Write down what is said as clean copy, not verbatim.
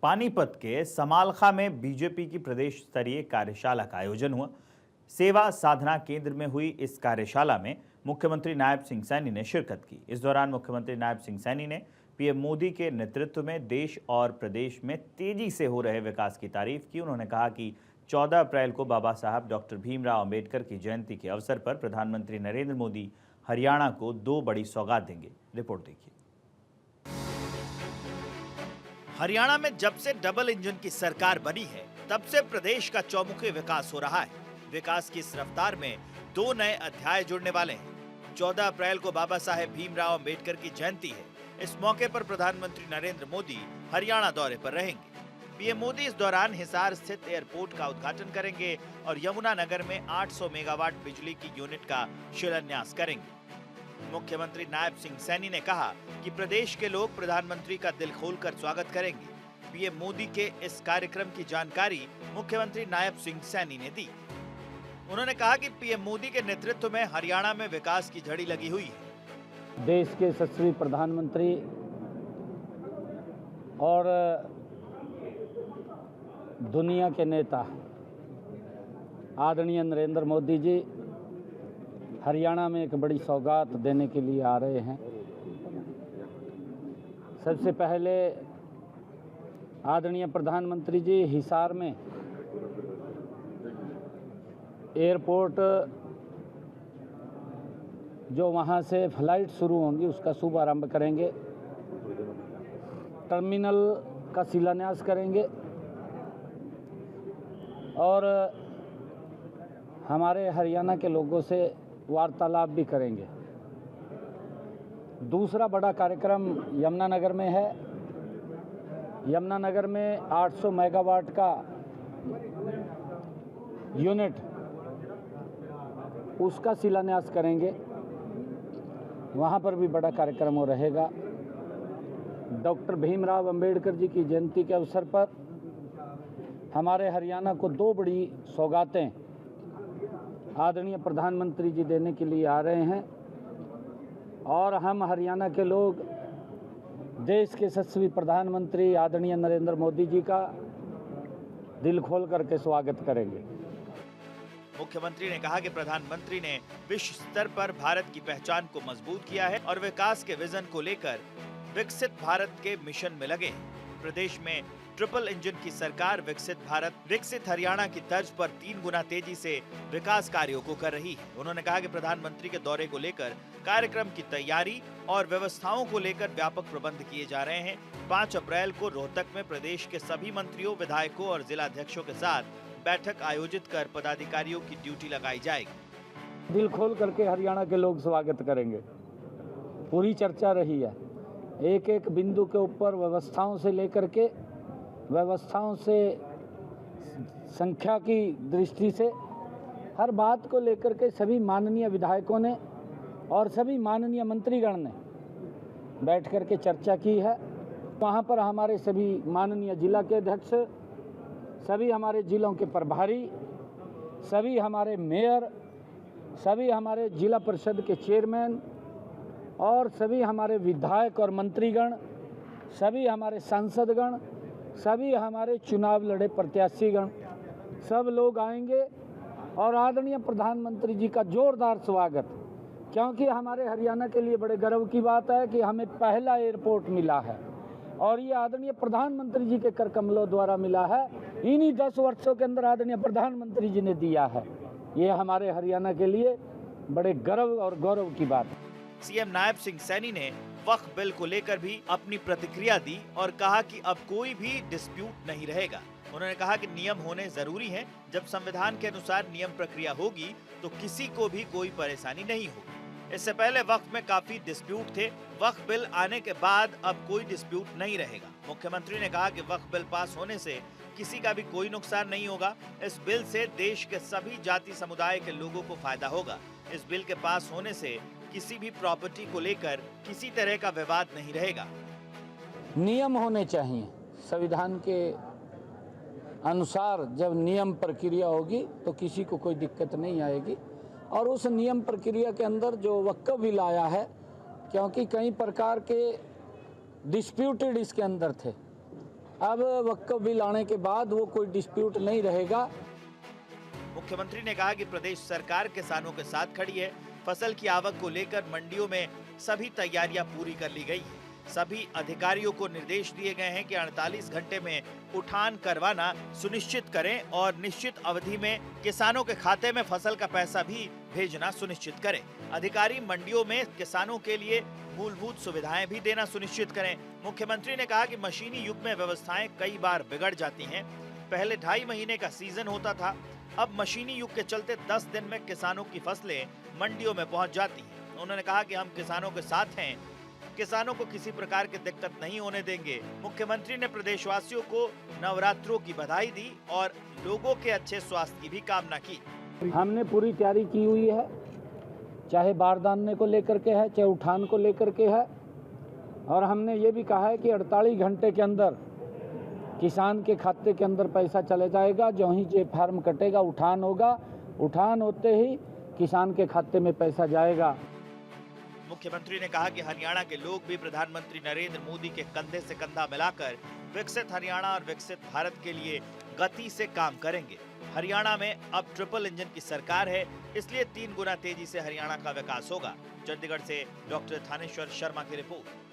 पानीपत के समालखा में बीजेपी की प्रदेश स्तरीय कार्यशाला का आयोजन हुआ। सेवा साधना केंद्र में हुई इस कार्यशाला में मुख्यमंत्री नायब सिंह सैनी ने शिरकत की। इस दौरान मुख्यमंत्री नायब सिंह सैनी ने पीएम मोदी के नेतृत्व में देश और प्रदेश में तेजी से हो रहे विकास की तारीफ की। उन्होंने कहा कि 14 अप्रैल को बाबा साहब डॉक्टर भीमराव अंबेडकर की जयंती के अवसर पर प्रधानमंत्री नरेंद्र मोदी हरियाणा को 2 बड़ी सौगात देंगे। रिपोर्ट देखिए। हरियाणा में जब से डबल इंजन की सरकार बनी है, तब से प्रदेश का चौमुखी विकास हो रहा है। विकास की इस रफ्तार में 2 नए अध्याय जुड़ने वाले हैं। 14 अप्रैल को बाबा साहेब भीमराव अंबेडकर की जयंती है। इस मौके पर प्रधानमंत्री नरेंद्र मोदी हरियाणा दौरे पर रहेंगे। पीएम मोदी इस दौरान हिसार स्थित एयरपोर्ट का उद्घाटन करेंगे और यमुनानगर में 800 मेगावाट बिजली की यूनिट का शिलान्यास करेंगे। मुख्यमंत्री नायब सिंह सैनी ने कहा कि प्रदेश के लोग प्रधानमंत्री का दिल खोलकर स्वागत करेंगे। पीएम मोदी के इस कार्यक्रम की जानकारी मुख्यमंत्री नायब सिंह सैनी ने दी। उन्होंने कहा कि पीएम मोदी के नेतृत्व में हरियाणा में विकास की झड़ी लगी हुई है। देश के यशस्वी प्रधानमंत्री और दुनिया के नेता आदरणीय नरेंद्र मोदी जी हरियाणा में एक बड़ी सौगात देने के लिए आ रहे हैं। सबसे पहले आदरणीय प्रधानमंत्री जी हिसार में एयरपोर्ट जो वहाँ से फ्लाइट शुरू होंगी उसका शुभारंभ करेंगे, टर्मिनल का शिलान्यास करेंगे और हमारे हरियाणा के लोगों से वार्तालाप भी करेंगे। दूसरा बड़ा कार्यक्रम यमुनानगर में है। यमुनानगर में 800 मेगावाट का यूनिट उसका शिलान्यास करेंगे। वहाँ पर भी बड़ा कार्यक्रम हो रहेगा। डॉक्टर भीमराव अंबेडकर जी की जयंती के अवसर पर हमारे हरियाणा को 2 बड़ी सौगातें आदरणीय प्रधानमंत्री जी देने के लिए आ रहे हैं और हम हरियाणा के लोग देश के यशस्वी प्रधानमंत्री आदरणीय नरेंद्र मोदी जी का दिल खोल करके स्वागत करेंगे। मुख्यमंत्री ने कहा कि प्रधानमंत्री ने विश्व स्तर पर भारत की पहचान को मजबूत किया है और विकास के विजन को लेकर विकसित भारत के मिशन में लगे हैं। प्रदेश में ट्रिपल इंजन की सरकार विकसित भारत विकसित हरियाणा की तर्ज पर 3 गुना तेजी से विकास कार्यों को कर रही है। उन्होंने कहा कि प्रधानमंत्री के दौरे को लेकर कार्यक्रम की तैयारी और व्यवस्थाओं को लेकर व्यापक प्रबंध किए जा रहे हैं। 5 अप्रैल को रोहतक में प्रदेश के सभी मंत्रियों, विधायकों और जिला अध्यक्षों के साथ बैठक आयोजित कर पदाधिकारियों की ड्यूटी लगाई जाएगी। दिल खोल करके हरियाणा के लोग स्वागत करेंगे। पूरी चर्चा रही है, एक एक बिंदु के ऊपर व्यवस्थाओं से लेकर के व्यवस्थाओं से संख्या की दृष्टि से हर बात को लेकर के सभी माननीय विधायकों ने और सभी माननीय मंत्रीगण ने बैठ कर के चर्चा की है। वहाँ पर हमारे सभी माननीय जिला के अध्यक्ष, सभी हमारे जिलों के प्रभारी, सभी हमारे मेयर, सभी हमारे जिला परिषद के चेयरमैन और सभी हमारे विधायक और मंत्रीगण, सभी हमारे सांसदगण, सभी हमारे चुनाव लड़े प्रत्याशीगण, सब लोग आएंगे और आदरणीय प्रधानमंत्री जी का जोरदार स्वागत, क्योंकि हमारे हरियाणा के लिए बड़े गर्व की बात है कि हमें पहला एयरपोर्ट मिला है और ये आदरणीय प्रधानमंत्री जी के कर कमलों द्वारा मिला है। इन्हीं 10 वर्षों के अंदर आदरणीय प्रधानमंत्री जी ने दिया है। ये हमारे हरियाणा के लिए बड़े गर्व और गौरव की बात है। सीएम नायब सिंह सैनी ने वक्फ बिल को लेकर भी अपनी प्रतिक्रिया दी और कहा कि अब कोई भी डिस्प्यूट नहीं रहेगा। उन्होंने कहा कि नियम होने जरूरी हैं। जब संविधान के अनुसार नियम प्रक्रिया होगी तो किसी को भी कोई परेशानी नहीं होगी। इससे पहले वक्फ में काफी डिस्प्यूट थे। वक्फ बिल आने के बाद अब कोई डिस्प्यूट नहीं रहेगा। मुख्यमंत्री ने कहा कि वक्फ बिल पास होने से किसी का भी कोई नुकसान नहीं होगा। इस बिल से देश के सभी जाति समुदाय के लोगों को फायदा होगा। इस बिल के पास होने से किसी भी प्रॉपर्टी को लेकर किसी तरह का विवाद नहीं रहेगा। नियम होने चाहिए। संविधान के अनुसार जब नियम प्रक्रिया होगी तो किसी को कोई दिक्कत नहीं आएगी। और उस नियम प्रक्रिया के अंदर जो वक्फ बिल आया है, क्योंकि कई प्रकार के डिस्प्यूटेड इसके अंदर थे, अब वक्फ बिल आने के बाद वो कोई डिस्प्यूट नहीं रहेगा। मुख्यमंत्री ने कहा कि प्रदेश सरकार किसानों के साथ खड़ी है। फसल की आवक को लेकर मंडियों में सभी तैयारियां पूरी कर ली गई है। सभी अधिकारियों को निर्देश दिए गए हैं कि 48 घंटे में उठान करवाना सुनिश्चित करें और निश्चित अवधि में किसानों के खाते में फसल का पैसा भी भेजना सुनिश्चित करें। अधिकारी मंडियों में किसानों के लिए मूलभूत सुविधाएं भी देना सुनिश्चित करें। मुख्यमंत्री ने कहा कि मशीनी युग में व्यवस्थाएं कई बार बिगड़ जाती हैं। पहले 2.5 महीने का सीजन होता था, अब मशीनी युग के चलते 10 दिन में किसानों की फसलें मंडियों में पहुंच जाती हैं। उन्होंने कहा कि हम किसानों के साथ हैं, किसानों को किसी प्रकार की दिक्कत नहीं होने देंगे। मुख्यमंत्री ने प्रदेशवासियों को नवरात्रों की बधाई दी और लोगों के अच्छे स्वास्थ्य की भी कामना की। हमने पूरी तैयारी की हुई है, चाहे बारदाने को लेकर के है, चाहे उठान को लेकर के है, और हमने ये भी कहा है कि 48 घंटे के अंदर किसान के खाते के अंदर पैसा चले जाएगा। जो ही जे फार्म कटेगा, उठान होगा, उठान होते ही किसान के खाते में पैसा जाएगा। मुख्यमंत्री ने कहा कि हरियाणा के लोग भी प्रधानमंत्री नरेंद्र मोदी के कंधे से कंधा मिलाकर विकसित हरियाणा और विकसित भारत के लिए गति से काम करेंगे। हरियाणा में अब ट्रिपल इंजन की सरकार है, इसलिए 3 गुना तेजी से हरियाणा का विकास होगा। चंडीगढ़ से डॉक्टर थानेश्वर शर्मा की रिपोर्ट।